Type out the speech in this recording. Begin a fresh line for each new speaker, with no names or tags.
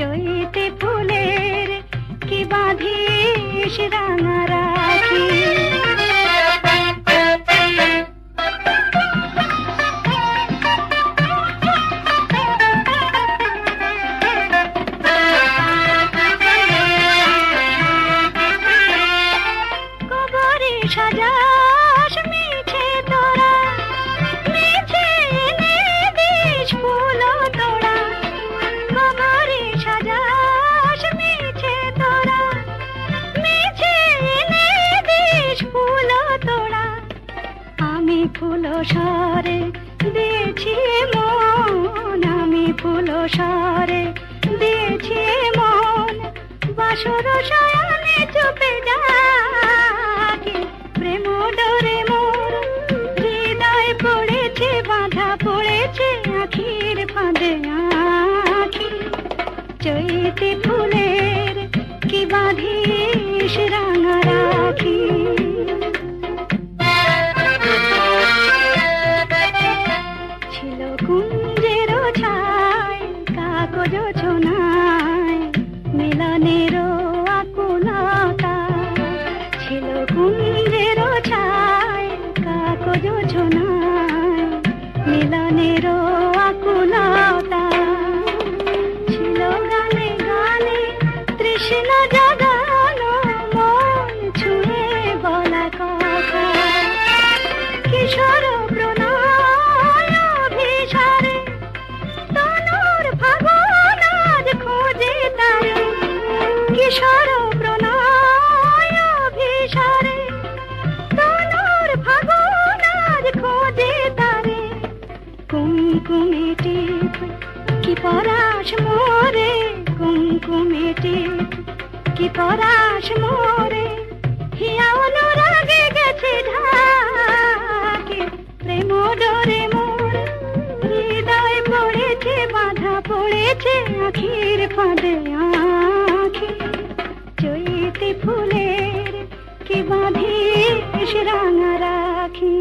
চৈতে ফুলের কি বাঁধিস রাঙা রাখি। কবরে সাজাস মিছে তোরা, মিছে এনে দিস ফুল তোড়া। কবরে সাজাস মিছে তোরা, মিছে এনে দিস ফুল তোড়া। আমি ফুল সরে দিয়েছি মন, আমি ফুল সরে দিয়েছি মন। বাসর শয়নে চুপে যাকে প্রেম ডোরে মোর হৃদয় পড়েছে, বাঁধা পড়েছে আখির ফাঁদে আখি। চৈতে ফুলের কি বাঁধিস রাঙা রাখি। ছিল কুঞ্জের ছায় কাগজ ছোনায় মিলনের আকুলতা। ছিল কুঞ্জের ছায় কাগজ ছোনায় মিলনের আকুলতা। ছিল গানে গানে তৃষ্ণা জাগানো, মন ছুঁয়ে বলা কথা। কিশোর প্রণয় অভিসারে তনুর ফাগুন আজ খোঁজে তারে। কিশোর প্রণয় অভিসারে তনুর ফাগুন আজ খোঁজে তারে। কুমকুমে টিপ কি পরাশ মোরে, কুমকুমে টিপ কি পরাশ মোরে। হিয়া অনুরাগে গেছে ঢাকে প্রেম ডোরে মোর হৃদয় পড়েছে, বাঁধা পড়েছে আখির ফাঁদে আখি। চৈতে ফুলের কি বাঁধিস রাঙা রাখি।